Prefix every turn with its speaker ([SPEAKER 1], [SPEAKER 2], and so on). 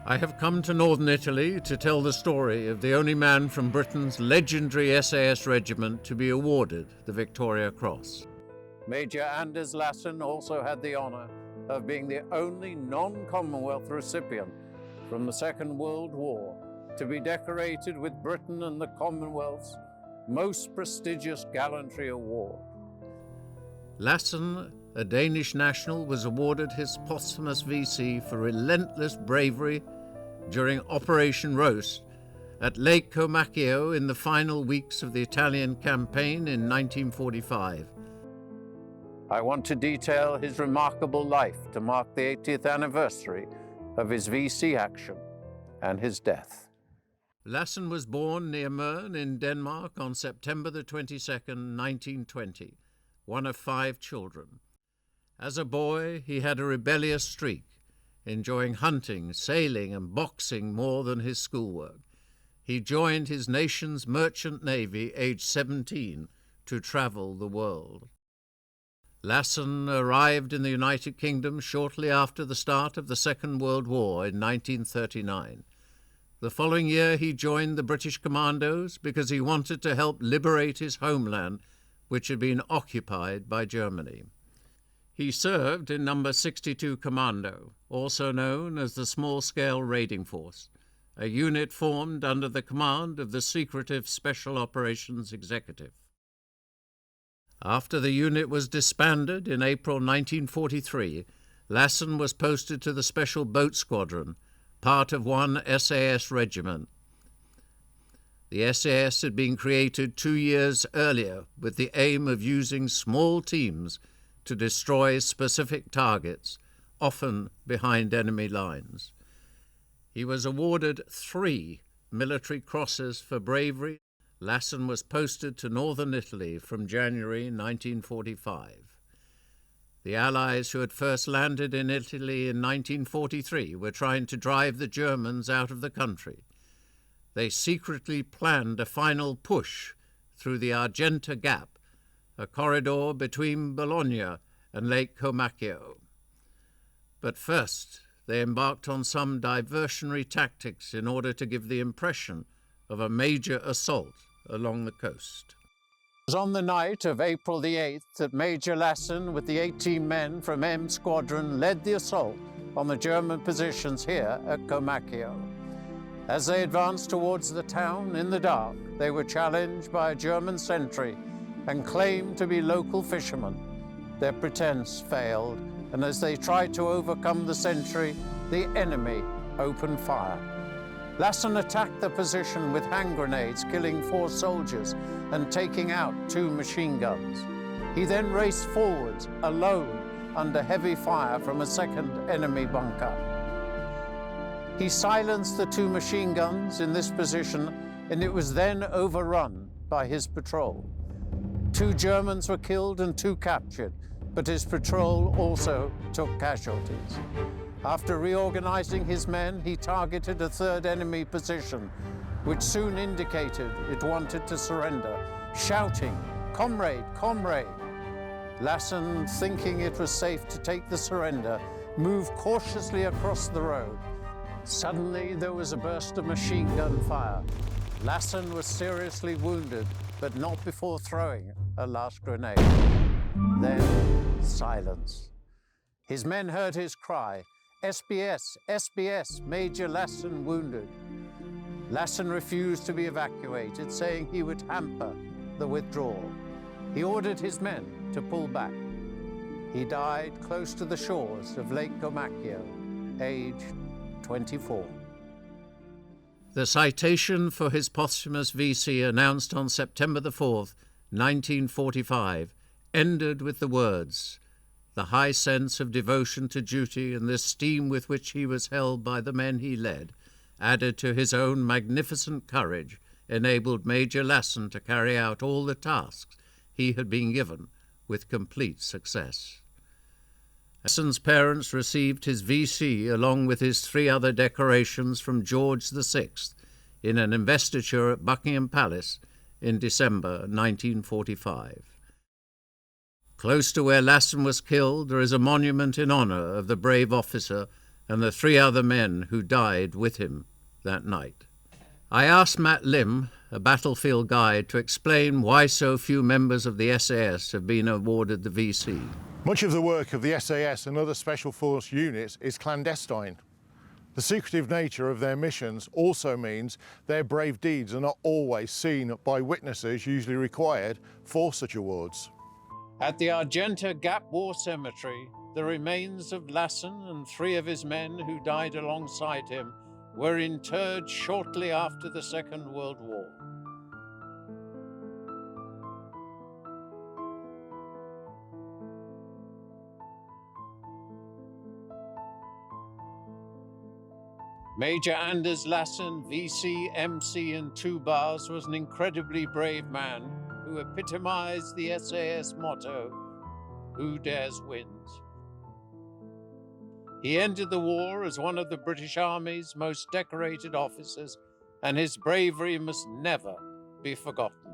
[SPEAKER 1] I have come to northern Italy to tell the story of the only man from Britain's legendary SAS regiment to be awarded the Victoria Cross. Major Anders Lassen also had the honour of being the only non-Commonwealth recipient from the Second World War to be decorated with Britain and the Commonwealth's most prestigious gallantry award. Lassen, a Danish national, was awarded his posthumous VC for relentless bravery during Operation Roast at Lake Comacchio in the final weeks of the Italian campaign in 1945. I want to detail his remarkable life to mark the 80th anniversary of his VC action and his death. Lassen was born near Møn in Denmark on September the 22nd, 1920, one of 5 children. As a boy, he had a rebellious streak, enjoying hunting, sailing, and boxing more than his schoolwork. He joined his nation's merchant navy aged 17 to travel the world. Lassen arrived in the United Kingdom shortly after the start of the Second World War in 1939. The following year he joined the British Commandos because he wanted to help liberate his homeland, which had been occupied by Germany. He served in No. 62 Commando, also known as the Small-Scale Raiding Force, a unit formed under the command of the secretive Special Operations Executive. After the unit was disbanded in April 1943, Lassen was posted to the Special Boat Squadron, part of one SAS regiment. The SAS had been created 2 years earlier with the aim of using small teams to destroy specific targets, often behind enemy lines. He was awarded 3 military crosses for bravery. Lassen was posted to northern Italy from January 1945. The Allies who had first landed in Italy in 1943 were trying to drive the Germans out of the country. They secretly planned a final push through the Argenta Gap, a corridor between Bologna and Lake Comacchio. But first, they embarked on some diversionary tactics in order to give the impression of a major assault along the coast. It was on the night of April the 8th that Major Lassen, with the 18 men from M Squadron, led the assault on the German positions here at Comacchio. As they advanced towards the town in the dark, they were challenged by a German sentry and claimed to be local fishermen. Their pretense failed, and as they tried to overcome the sentry, the enemy opened fire. Lassen attacked the position with hand grenades, killing 4 soldiers and taking out 2 machine guns. He then raced forwards, alone, under heavy fire from a second enemy bunker. He silenced the 2 machine guns in this position, and it was then overrun by his patrol. 2 Germans were killed and 2 captured, but his patrol also took casualties. After reorganizing his men, he targeted a 3rd enemy position, which soon indicated it wanted to surrender, shouting, "Comrade, comrade!" Lassen, thinking it was safe to take the surrender, moved cautiously across the road. Suddenly, there was a burst of machine gun fire. Lassen was seriously wounded, but not before throwing a last grenade. Then, silence. His men heard his cry, "SBS, SBS, Major Lassen wounded." Lassen refused to be evacuated, saying he would hamper the withdrawal. He ordered his men to pull back. He died close to the shores of Lake Comacchio, aged 24. The citation for his posthumous VC, announced on September the 4th, 1945, ended with the words, "The high sense of devotion to duty and the esteem with which he was held by the men he led, added to his own magnificent courage, enabled Major Lassen to carry out all the tasks he had been given with complete success." Lassen's parents received his VC along with his 3 other decorations from George VI in an investiture at Buckingham Palace in December 1945. Close to where Lassen was killed, there is a monument in honour of the brave officer and the 3 other men who died with him that night. I asked Matt Lim, a battlefield guide, to explain why so few members of the SAS have been awarded the VC.
[SPEAKER 2] Much of the work of the SAS and other special force units is clandestine. The secretive nature of their missions also means their brave deeds are not always seen by witnesses usually required for such awards.
[SPEAKER 1] At the Argenta Gap War Cemetery, the remains of Lassen and 3 of his men who died alongside him were interred shortly after the Second World War. Major Anders Lassen VC, MC and 2 bars was an incredibly brave man who epitomized the SAS motto, "Who dares wins." He ended the war as one of the British Army's most decorated officers, and his bravery must never be forgotten.